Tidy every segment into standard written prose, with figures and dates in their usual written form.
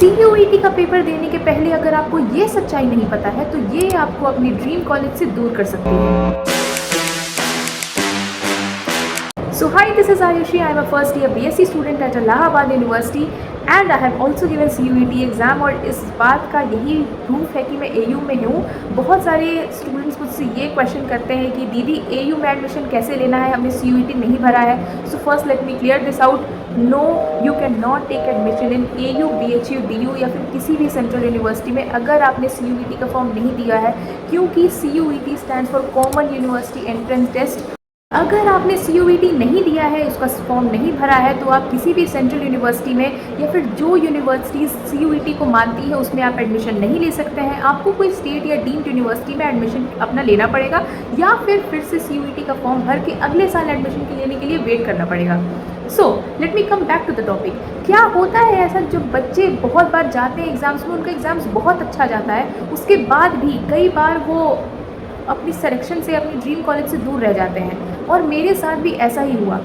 CUET का paper देने के पहले अगर आपको ये सच्चाई नहीं पता है तो ये आपको अपनी ड्रीम कॉलेज से दूर कर सकती है। So hi, this is Ayushi. I am a first year BSc student at Allahabad University and I have also given CUET exam और इस बात का यही प्रूफ है कि मैं AU में हूँ। बहुत सारे स्टूडेंट्स मुझसे ये क्वेश्चन करते हैं कि दीदी AU में एडमिशन कैसे लेना है, हमने CUET नहीं भरा है। So first let me clear this out. No, you can not take admission in AU, BHU, DU या फिर किसी भी सेंट्रल यूनिवर्सिटी में अगर आपने CUET का फॉर्म नहीं दिया है, क्योंकि CUET stands for common university entrance test. अगर आपने CUET नहीं दिया है, उसका फॉर्म नहीं भरा है, तो आप किसी भी सेंट्रल यूनिवर्सिटी में या फिर जो यूनिवर्सिटीज़ CUET को मानती है उसमें आप एडमिशन नहीं ले सकते हैं। आपको कोई स्टेट या डीम्ड यूनिवर्सिटी में एडमिशन अपना लेना पड़ेगा या फिर से CUET का फॉर्म भर के अगले साल एडमिशन के लेने के लिए वेट करना पड़ेगा। So let me come back to the topic. क्या होता है ऐसा, जो बच्चे बहुत बार जाते हैं एग्ज़ाम्स में, उनका एग्ज़ाम्स बहुत अच्छा जाता है, उसके बाद भी कई बार वो अपनी सिलेक्शन से, अपनी ड्रीम कॉलेज से दूर रह जाते हैं और मेरे साथ भी ऐसा ही हुआ।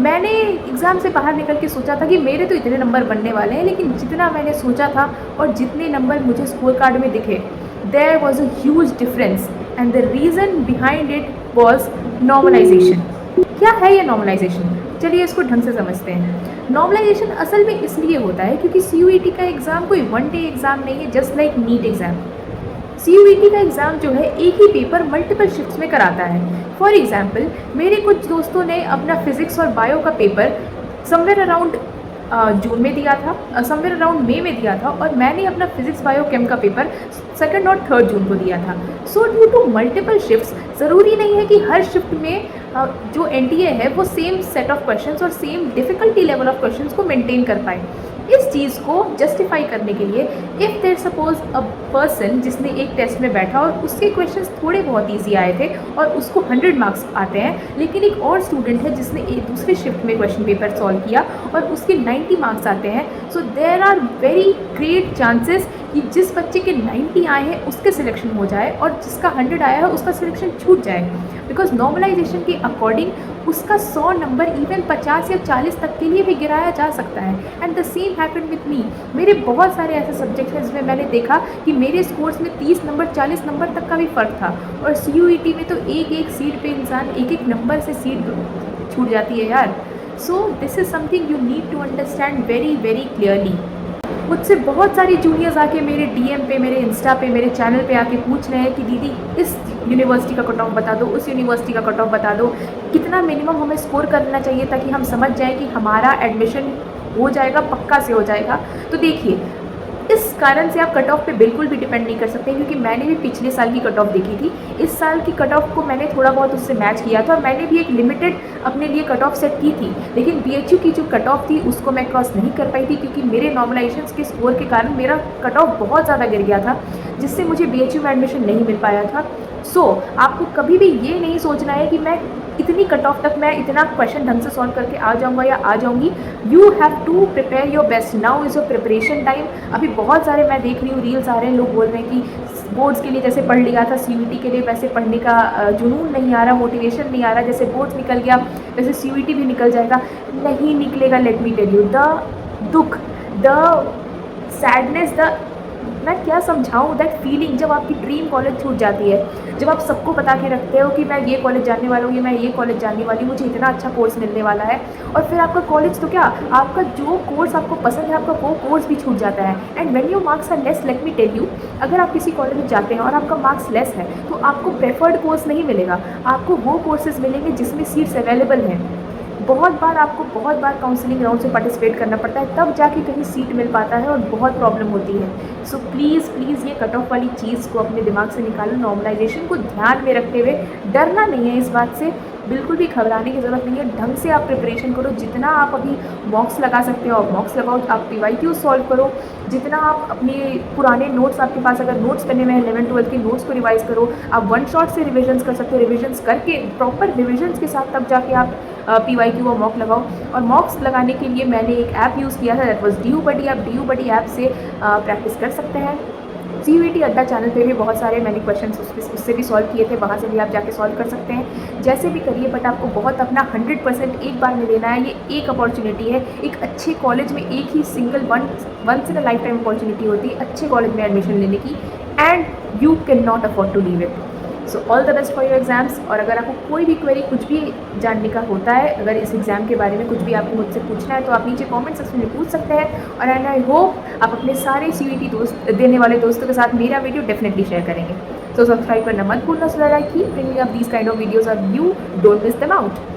मैंने एग्ज़ाम से बाहर निकल के सोचा था कि मेरे तो इतने नंबर बनने वाले हैं, लेकिन जितना मैंने सोचा था और जितने नंबर मुझे स्कोर कार्ड में दिखे, there was a huge difference and the reason behind it was normalisation. क्या है ये नॉर्मलाइजेशन? चलिए इसको ढंग से समझते हैं। नॉर्मलाइजेशन असल में इसलिए होता है क्योंकि CUET का एग्ज़ाम कोई वन डे एग्ज़ाम नहीं है, just like NEET exam. CUET का एग्ज़ाम जो है एक ही पेपर मल्टीपल शिफ्ट्स में कराता है। फॉर एग्ज़ाम्पल, मेरे कुछ दोस्तों ने अपना फिज़िक्स और बायो का पेपर समवेयर अराउंड जून में दिया था, समवेयर अराउंड मई में दिया था, और मैंने अपना फिज़िक्स बायो केम का पेपर 2 और 3 जून को दिया था। So due to multiple shifts, ज़रूरी नहीं है कि हर शिफ्ट में जो NTA है वो सेम सेट ऑफ क्वेश्चंस और same difficulty level of questions को मेंटेन कर पाए। इस चीज़ को जस्टिफाई करने के लिए, if there suppose a person जिसने एक टेस्ट में बैठा और उसके क्वेश्चंस थोड़े बहुत ईजी आए थे और उसको 100 मार्क्स आते हैं, लेकिन एक और स्टूडेंट है जिसने एक दूसरे शिफ्ट में क्वेश्चन पेपर सॉल्व किया और उसके 90 मार्क्स आते हैं, so there are very great chances कि जिस बच्चे के 90 आए हैं उसके सिलेक्शन हो जाए और जिसका 100 आया है उसका सिलेक्शन छूट जाए। बिकॉज नॉर्मलाइजेशन के अकॉर्डिंग उसका 100 नंबर इवन 50 या 40 तक के लिए भी गिराया जा सकता है। And the same happened with me. मेरे बहुत सारे ऐसे सब्जेक्ट हैं जिसमें मैंने देखा कि मेरे स्कोर्स में 30 नंबर 40 नंबर तक का भी फ़र्क था, और CUET में तो एक एक सीट पे इंसान एक एक नंबर से सीट छूट जाती है यार। So this is something you need to understand very very clearly. मुझसे बहुत सारी जूनियर्स आके मेरे DM पे, मेरे इंस्टा पे, मेरे चैनल पे आके पूछ रहे हैं कि दीदी इस यूनिवर्सिटी का कट ऑफ बता दो, उस यूनिवर्सिटी का कट ऑफ बता दो, कितना मिनिमम हमें स्कोर करना चाहिए ताकि हम समझ जाएं कि हमारा एडमिशन हो जाएगा, पक्का से हो जाएगा। तो देखिए, इस कारण से आप कट ऑफ पे बिल्कुल भी डिपेंड नहीं कर सकते, क्योंकि मैंने भी पिछले साल की कट ऑफ देखी थी। इस साल की कट ऑफ को मैंने थोड़ा बहुत उससे मैच किया था और मैंने भी एक लिमिटेड अपने लिए कट ऑफ सेट की थी, लेकिन BHU की जो कट ऑफ थी उसको मैं क्रॉस नहीं कर पाई थी क्योंकि मेरे नॉर्मलाइजेशन के स्कोर के कारण मेरा कट ऑफ बहुत ज़्यादा गिर गया था, जिससे मुझे BHU में एडमिशन नहीं मिल पाया था। सो आपको कभी भी ये नहीं सोचना है कि मैं इतनी कट ऑफ तक मैं इतना क्वेश्चन ढंग से सॉल्व करके आ जाऊंगा या आ जाऊंगी। You have to prepare your best. Now is your preparation time. अभी बहुत सारे मैं देख रही हूँ रील्स आ रहे हैं, लोग बोल रहे हैं कि बोर्ड्स के लिए जैसे पढ़ लिया था, CUET के लिए वैसे पढ़ने का जुनून नहीं आ रहा, मोटिवेशन नहीं आ रहा, जैसे बोर्ड्स निकल गया वैसे CUET भी निकल जाएगा। नहीं निकलेगा। Let me tell you, the दुख, द सैडनेस, द मैं क्या समझाऊँ दैट फीलिंग, जब आपकी ड्रीम कॉलेज छूट जाती है, जब आप सबको बता के रखते हो कि मैं ये कॉलेज जाने वाला हूँ, ये मैं ये कॉलेज जाने वाली हूँ, मुझे इतना अच्छा कोर्स मिलने वाला है, और फिर आपका कॉलेज तो क्या, आपका जो कोर्स आपको पसंद है आपका वो कोर्स भी छूट जाता है। And when your marks are less, let me tell you, अगर आप किसी कॉलेज में जाते हैं और आपका मार्क्स लेस है तो आपको प्रेफर्ड कोर्स नहीं मिलेगा, आपको वो कोर्सेज मिलेंगे जिसमें सीट्स अवेलेबल हैं। बहुत बार काउंसलिंग राउंड से पार्टिसिपेट करना पड़ता है, तब जाके कहीं सीट मिल पाता है और बहुत प्रॉब्लम होती है। सो प्लीज़ ये कट ऑफ वाली चीज़ को अपने दिमाग से निकालो। नॉर्मलाइजेशन को ध्यान में रखते हुए डरना नहीं है, इस बात से बिल्कुल भी घबराने की ज़रूरत नहीं है। ढंग से आप प्रिपरेशन करो, जितना आप अभी मॉक्स लगा सकते हो आप मॉक्स लगाओ, आप PYQ सॉल्व करो, जितना आप अपने पुराने नोट्स, आपके पास अगर नोट्स बने हुए हैं 11-12 के नोट्स को रिवाइज़ करो। आप वन शॉट से रिविजन्स कर सकते हो, रिविजन्स करके प्रॉपर रिविजन्स के साथ तब जाके आप PYQ और मॉक लगाओ। और मॉक्स लगाने के लिए मैंने एक ऐप यूज़ किया था, दैट वाज DuBuddy। आप DuBuddy ऐप से प्रैक्टिस कर सकते हैं। CUET अड्डा चैनल पे भी बहुत सारे मैंने क्वेश्चंस उससे भी सॉल्व किए थे, वहाँ से भी आप जाके सॉल्व कर सकते हैं। जैसे भी करिए, बट आपको बहुत अपना 100% एक बार में देना है। ये एक अपॉर्चुनिटी है, एक अच्छे कॉलेज में एक ही single once in a lifetime opportunity होती है अच्छे कॉलेज में एडमिशन लेने की, and you can not afford to leave it. So all the best for your exams. और अगर आपको कोई भी क्वेरी, कुछ भी जानने का होता है, अगर इस एग्ज़ाम के बारे में कुछ भी आपको मुझसे पूछना है, तो आप नीचे कमेंट सेक्शन में पूछ सकते हैं। और एंड आई होप आप अपने सारे CUET दोस्त देने वाले दोस्तों के साथ मेरा वीडियो डेफिनेटली शेयर करेंगे। सो सब्सक्राइब करना मत भूलना, so that I keep bringing up these kind of videos और you don't miss them out.